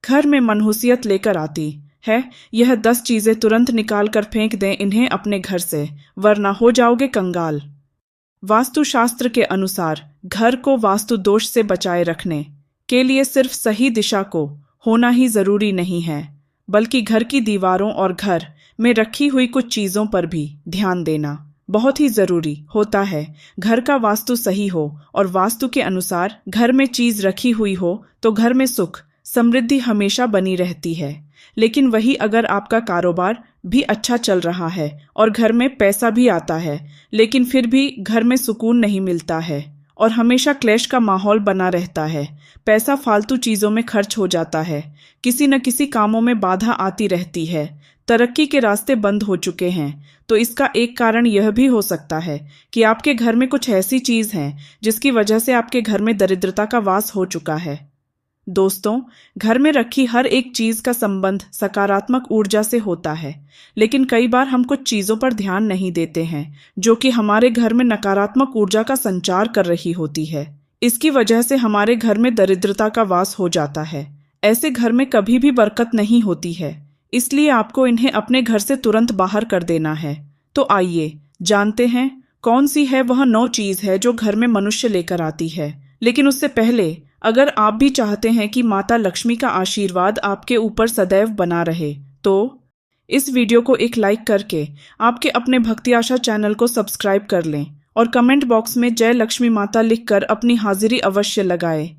घर में मनहूसियत लेकर आती है। यह 10 चीजें तुरंत निकाल कर फेंक दें इन्हें अपने घर से, वरना हो जाओगे कंगाल। वास्तुशास्त्र के अनुसार घर को वास्तु दोष से बचाए रखने के लिए सिर्फ सही दिशा को होना ही जरूरी नहीं है, बल्कि घर की दीवारों और घर में रखी हुई कुछ चीजों पर भी ध्यान देना बहुत ही जरूरी होता है। घर का वास्तु सही हो और वास्तु के अनुसार घर में चीज रखी हुई हो तो घर में सुख समृद्धि हमेशा बनी रहती है। लेकिन वही अगर आपका कारोबार भी अच्छा चल रहा है और घर में पैसा भी आता है, लेकिन फिर भी घर में सुकून नहीं मिलता है और हमेशा क्लेश का माहौल बना रहता है, पैसा फालतू चीज़ों में खर्च हो जाता है, किसी न किसी कामों में बाधा आती रहती है, तरक्की के रास्ते बंद हो चुके हैं, तो इसका एक कारण यह भी हो सकता है कि आपके घर में कुछ ऐसी चीज़ है जिसकी वजह से आपके घर में दरिद्रता का वास हो चुका है। दोस्तों, घर में रखी हर एक चीज का संबंध सकारात्मक ऊर्जा से होता है, लेकिन कई बार हम कुछ चीजों पर ध्यान नहीं देते हैं जो कि हमारे घर में नकारात्मक ऊर्जा का संचार कर रही होती है। इसकी वजह से हमारे घर में दरिद्रता का वास हो जाता है। ऐसे घर में कभी भी बरकत नहीं होती है, इसलिए आपको इन्हें अपने घर से तुरंत बाहर कर देना है। तो आइए जानते हैं कौन सी है वह 9 चीज है जो घर में मनुष्य लेकर आती है। लेकिन उससे पहले, अगर आप भी चाहते हैं कि माता लक्ष्मी का आशीर्वाद आपके ऊपर सदैव बना रहे, तो इस वीडियो को एक लाइक करके आपके अपने भक्ति आशा चैनल को सब्सक्राइब कर लें और कमेंट बॉक्स में जय लक्ष्मी माता लिखकर अपनी हाजिरी अवश्य लगाएं।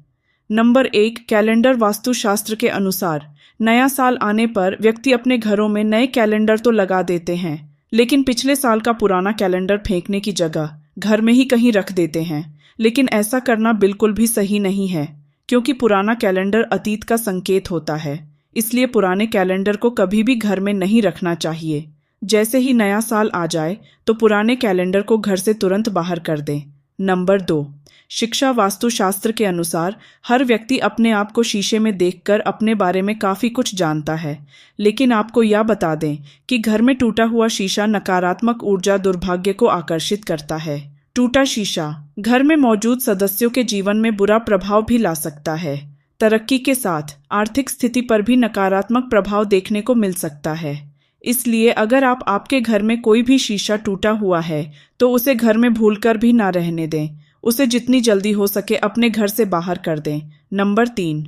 Number 1, calendar. वास्तुशास्त्र के अनुसार नया साल आने पर व्यक्ति अपने घरों में नए कैलेंडर तो लगा देते हैं, लेकिन पिछले साल का पुराना कैलेंडर फेंकने की जगह घर में ही कहीं रख देते हैं। लेकिन ऐसा करना बिल्कुल भी सही नहीं है, क्योंकि पुराना कैलेंडर अतीत का संकेत होता है, इसलिए पुराने कैलेंडर को कभी भी घर में नहीं रखना चाहिए। जैसे ही नया साल आ जाए तो पुराने कैलेंडर को घर से तुरंत बाहर कर दें। नंबर 2, शिक्षा। वास्तुशास्त्र के अनुसार हर व्यक्ति अपने आप को शीशे में देखकर अपने बारे में काफ़ी कुछ जानता है, लेकिन आपको यह बता दें कि घर में टूटा हुआ शीशा नकारात्मक ऊर्जा दुर्भाग्य को आकर्षित करता है। टूटा शीशा घर में मौजूद सदस्यों के जीवन में बुरा प्रभाव भी ला सकता है। तरक्की के साथ आर्थिक स्थिति पर भी नकारात्मक प्रभाव देखने को मिल सकता है। इसलिए अगर आप आपके घर में कोई भी शीशा टूटा हुआ है तो उसे घर में भूलकर भी ना रहने दें, उसे जितनी जल्दी हो सके अपने घर से बाहर कर दें। नंबर 3,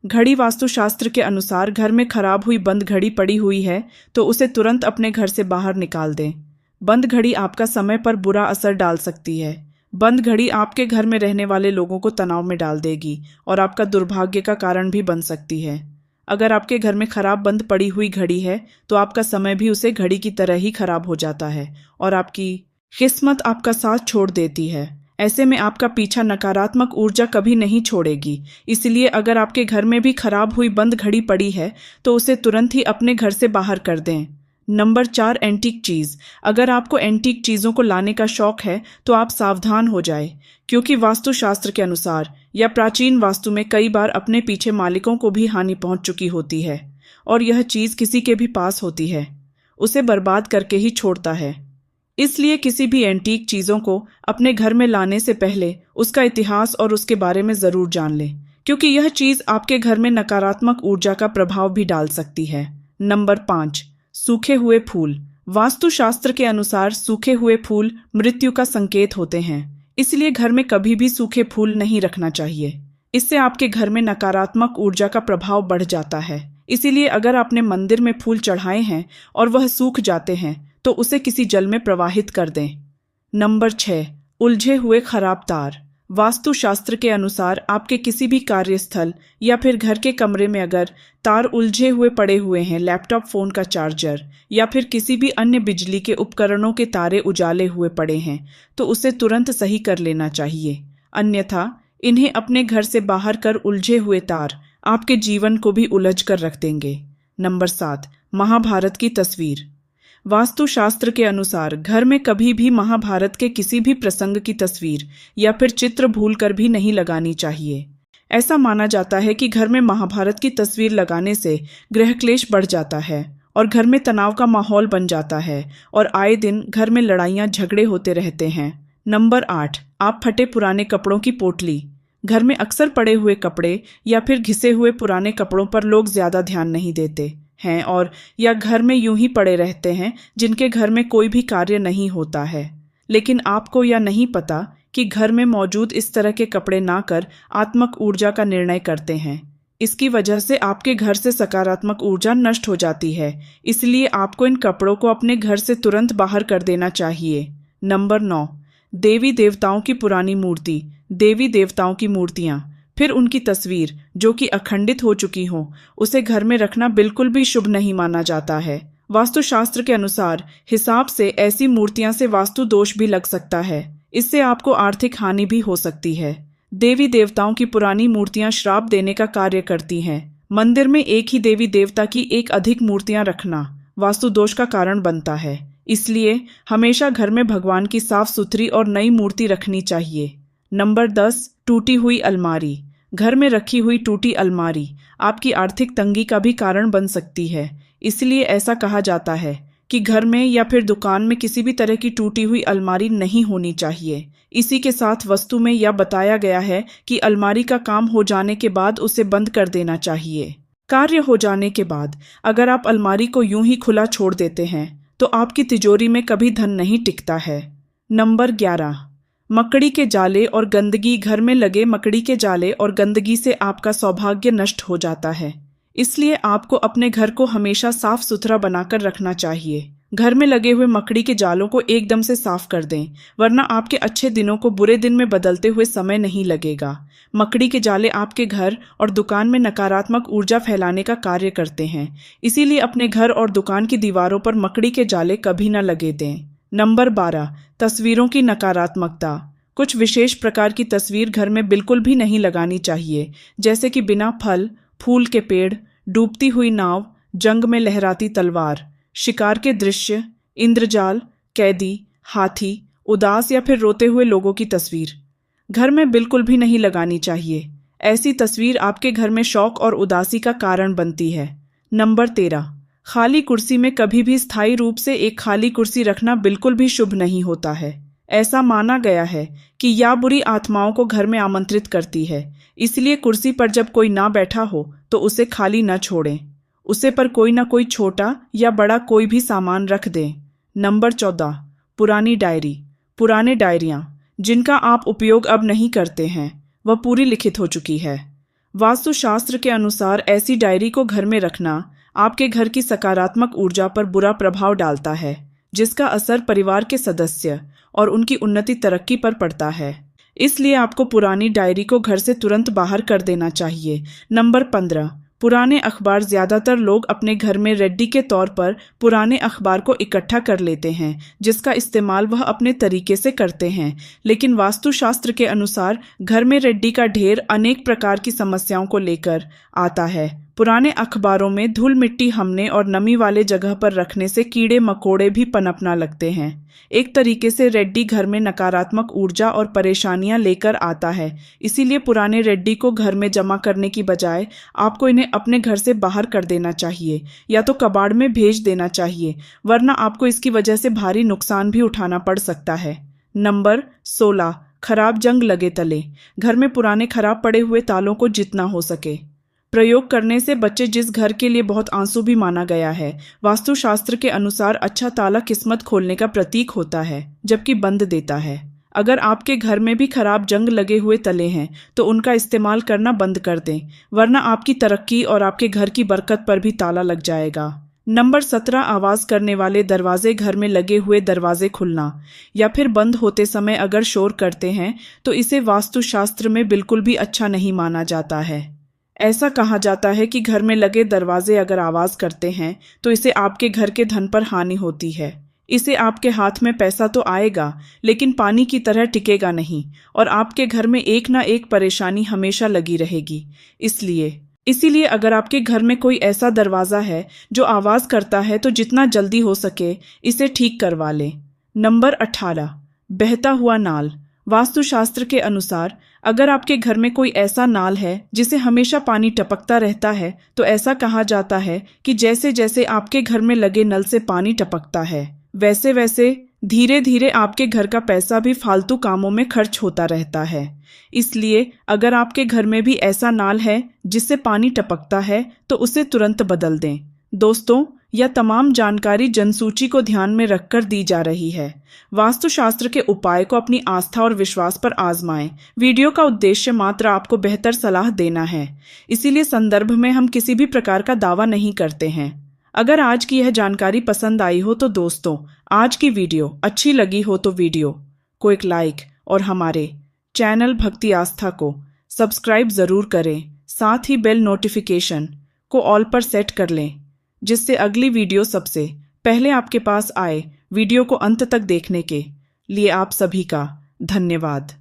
घड़ी। वास्तुशास्त्र के अनुसार घर में खराब हुई बंद घड़ी पड़ी हुई है तो उसे तुरंत अपने घर से बाहर निकाल दें। बंद घड़ी आपका समय पर बुरा असर डाल सकती है। बंद घड़ी आपके घर में रहने वाले लोगों को तनाव में डाल देगी और आपका दुर्भाग्य का कारण भी बन सकती है। अगर आपके घर में खराब बंद पड़ी हुई घड़ी है तो आपका समय भी उसे घड़ी की तरह ही खराब हो जाता है और आपकी किस्मत आपका साथ छोड़ देती है। ऐसे में आपका पीछा नकारात्मक ऊर्जा कभी नहीं छोड़ेगी। इसलिए अगर आपके घर में भी खराब हुई बंद घड़ी पड़ी है तो उसे तुरंत ही अपने घर से बाहर कर दें। नंबर 4, एंटीक चीज़। अगर आपको एंटीक चीज़ों को लाने का शौक है तो आप सावधान हो जाए, क्योंकि वास्तुशास्त्र के अनुसार या प्राचीन वास्तु में कई बार अपने पीछे मालिकों को भी हानि पहुंच चुकी होती है और यह चीज़ किसी के भी पास होती है उसे बर्बाद करके ही छोड़ता है। इसलिए किसी भी एंटीक चीज़ों को अपने घर में लाने से पहले उसका इतिहास और उसके बारे में ज़रूर जान लें, क्योंकि यह चीज़ आपके घर में नकारात्मक ऊर्जा का प्रभाव भी डाल सकती है। नंबर 5, सूखे हुए फूल। वास्तुशास्त्र के अनुसार सूखे हुए फूल मृत्यु का संकेत होते हैं, इसलिए घर में कभी भी सूखे फूल नहीं रखना चाहिए। इससे आपके घर में नकारात्मक ऊर्जा का प्रभाव बढ़ जाता है। इसीलिए अगर आपने मंदिर में फूल चढ़ाए हैं और वह सूख जाते हैं तो उसे किसी जल में प्रवाहित कर दें। नंबर 6, उलझे हुए खराब तार। वास्तुशास्त्र के अनुसार आपके किसी भी कार्यस्थल या फिर घर के कमरे में अगर तार उलझे हुए पड़े हुए हैं, लैपटॉप, फोन का चार्जर या फिर किसी भी अन्य बिजली के उपकरणों के तारे उजाले हुए पड़े हैं तो उसे तुरंत सही कर लेना चाहिए, अन्यथा इन्हें अपने घर से बाहर कर उलझे हुए तार आपके जीवन को भी उलझ कर रख देंगे। नंबर 7, महाभारत की तस्वीर। वास्तुशास्त्र के अनुसार घर में कभी भी महाभारत के किसी भी प्रसंग की तस्वीर या फिर चित्र भूलकर भी नहीं लगानी चाहिए। ऐसा माना जाता है कि घर में महाभारत की तस्वीर लगाने से गृह क्लेश बढ़ जाता है और घर में तनाव का माहौल बन जाता है और आए दिन घर में लड़ाइयाँ झगड़े होते रहते हैं। नंबर 8, आप फटे पुराने कपड़ों की पोटली। घर में अक्सर पड़े हुए कपड़े या फिर घिसे हुए पुराने कपड़ों पर लोग ज्यादा ध्यान नहीं देते हैं और या घर में यूं ही पड़े रहते हैं जिनके घर में कोई भी कार्य नहीं होता है। लेकिन आपको यह नहीं पता कि घर में मौजूद इस तरह के कपड़े ना कर आत्मक ऊर्जा का निर्णय करते हैं। इसकी वजह से आपके घर से सकारात्मक ऊर्जा नष्ट हो जाती है। इसलिए आपको इन कपड़ों को अपने घर से तुरंत बाहर कर देना चाहिए। नंबर 9, देवी देवताओं की पुरानी मूर्ति। देवी देवताओं की मूर्तियां फिर उनकी तस्वीर जो कि अखंडित हो चुकी हो, उसे घर में रखना बिल्कुल भी शुभ नहीं माना जाता है। वास्तुशास्त्र के अनुसार हिसाब से ऐसी मूर्तियां से वास्तु दोष भी लग सकता है। इससे आपको आर्थिक हानि भी हो सकती है। देवी देवताओं की पुरानी मूर्तियां श्राप देने का कार्य करती हैं। मंदिर में एक ही देवी देवता की एक अधिक मूर्तियां रखना वास्तु दोष का कारण बनता है। इसलिए हमेशा घर में भगवान की साफ सुथरी और नई मूर्ति रखनी चाहिए। नंबर 10, टूटी हुई अलमारी। घर में रखी हुई टूटी अलमारी आपकी आर्थिक तंगी का भी कारण बन सकती है। इसलिए ऐसा कहा जाता है कि घर में या फिर दुकान में किसी भी तरह की टूटी हुई अलमारी नहीं होनी चाहिए। इसी के साथ वस्तु में यह बताया गया है कि अलमारी का काम हो जाने के बाद उसे बंद कर देना चाहिए। कार्य हो जाने के बाद अगर आप अलमारी को यूं ही खुला छोड़ देते हैं तो आपकी तिजोरी में कभी धन नहीं टिकता है। नंबर 11, मकड़ी के जाले और गंदगी। घर में लगे मकड़ी के जाले और गंदगी से आपका सौभाग्य नष्ट हो जाता है। इसलिए आपको अपने घर को हमेशा साफ सुथरा बनाकर रखना चाहिए। घर में लगे हुए मकड़ी के जालों को एकदम से साफ कर दें, वरना आपके अच्छे दिनों को बुरे दिन में बदलते हुए समय नहीं लगेगा। मकड़ी के जाले आपके घर और दुकान में नकारात्मक ऊर्जा फैलाने का कार्य करते हैं। इसीलिए अपने घर और दुकान की दीवारों पर मकड़ी के जाले कभी न लगे दें। नंबर 12, तस्वीरों की नकारात्मकता। कुछ विशेष प्रकार की तस्वीर घर में बिल्कुल भी नहीं लगानी चाहिए, जैसे कि बिना फल फूल के पेड़, डूबती हुई नाव, जंग में लहराती तलवार, शिकार के दृश्य, इंद्रजाल, कैदी, हाथी, उदास या फिर रोते हुए लोगों की तस्वीर घर में बिल्कुल भी नहीं लगानी चाहिए। ऐसी तस्वीर आपके घर में शौक और उदासी का कारण बनती है। नंबर 13, खाली कुर्सी में कभी भी स्थायी रूप से एक खाली कुर्सी रखना बिल्कुल भी शुभ नहीं होता है। ऐसा माना गया है कि यह बुरी आत्माओं को घर में आमंत्रित करती है। इसलिए कुर्सी पर जब कोई ना बैठा हो तो उसे खाली न छोड़ें। उसे पर कोई ना कोई छोटा या बड़ा कोई भी सामान रख दें। नंबर 14, पुरानी डायरी। पुराने डायरियां जिनका आप उपयोग अब नहीं करते हैं वह पूरी लिखित हो चुकी है। वास्तुशास्त्र के अनुसार ऐसी डायरी को घर में रखना आपके घर की सकारात्मक ऊर्जा पर बुरा प्रभाव डालता है, जिसका असर परिवार के सदस्य और उनकी उन्नति तरक्की पर पड़ता है। इसलिए आपको पुरानी डायरी को घर से तुरंत बाहर कर देना चाहिए। नंबर 15, पुराने अखबार। ज्यादातर लोग अपने घर में रेड्डी के तौर पर पुराने अखबार को इकट्ठा कर लेते हैं, जिसका इस्तेमाल वह अपने तरीके से करते हैं। लेकिन वास्तुशास्त्र के अनुसार घर में रेड्डी का ढेर अनेक प्रकार की समस्याओं को लेकर आता है। पुराने अखबारों में धूल मिट्टी हमने और नमी वाले जगह पर रखने से कीड़े मकोड़े भी पनपना लगते हैं। एक तरीके से रेड्डी घर में नकारात्मक ऊर्जा और परेशानियां लेकर आता है। इसीलिए पुराने रेड्डी को घर में जमा करने की बजाय आपको इन्हें अपने घर से बाहर कर देना चाहिए या तो कबाड़ में भेज देना चाहिए, वरना आपको इसकी वजह से भारी नुकसान भी उठाना पड़ सकता है। नंबर 16, खराब जंग लगे तले। घर में पुराने खराब पड़े हुए तालों को जितना हो सके प्रयोग करने से बच्चे, जिस घर के लिए बहुत आंसू भी माना गया है। वास्तुशास्त्र के अनुसार अच्छा ताला किस्मत खोलने का प्रतीक होता है, जबकि बंद देता है। अगर आपके घर में भी खराब जंग लगे हुए तले हैं तो उनका इस्तेमाल करना बंद कर दें, वरना आपकी तरक्की और आपके घर की बरकत पर भी ताला लग जाएगा। नंबर 17, आवाज करने वाले दरवाजे। घर में लगे हुए दरवाजे खुलना या फिर बंद होते समय अगर शोर करते हैं तो इसे वास्तुशास्त्र में बिल्कुल भी अच्छा नहीं माना जाता है। ऐसा कहा जाता है कि घर में लगे दरवाजे अगर आवाज करते हैं तो इसे आपके घर के धन पर हानि होती है। इसे आपके हाथ में पैसा तो आएगा लेकिन पानी की तरह टिकेगा नहीं और आपके घर में एक ना एक परेशानी हमेशा लगी रहेगी। इसीलिए अगर आपके घर में कोई ऐसा दरवाजा है जो आवाज करता है तो जितना जल्दी हो सके इसे ठीक करवा लें। नंबर 18, बहता हुआ नाल। वास्तुशास्त्र के अनुसार अगर आपके घर में कोई ऐसा नाल है जिसे हमेशा पानी टपकता रहता है तो ऐसा कहा जाता है कि जैसे जैसे आपके घर में लगे नल से पानी टपकता है वैसे वैसे धीरे धीरे आपके घर का पैसा भी फालतू कामों में खर्च होता रहता है। इसलिए अगर आपके घर में भी ऐसा नाल है जिससे पानी टपकता है तो उसे तुरंत बदल दें। दोस्तों, यह तमाम जानकारी जनसूची को ध्यान में रखकर दी जा रही है। वास्तुशास्त्र के उपाय को अपनी आस्था और विश्वास पर आजमाएं। वीडियो का उद्देश्य मात्र आपको बेहतर सलाह देना है, इसीलिए संदर्भ में हम किसी भी प्रकार का दावा नहीं करते हैं। अगर आज की यह जानकारी पसंद आई हो तो दोस्तों, आज की वीडियो अच्छी लगी हो तो वीडियो को एक लाइक और हमारे चैनल भक्ति आस्था को सब्सक्राइब ज़रूर करें। साथ ही बेल नोटिफिकेशन को ऑल पर सेट कर लें, जिससे अगली वीडियो सबसे पहले आपके पास आए। वीडियो को अंत तक देखने के लिए आप सभी का धन्यवाद।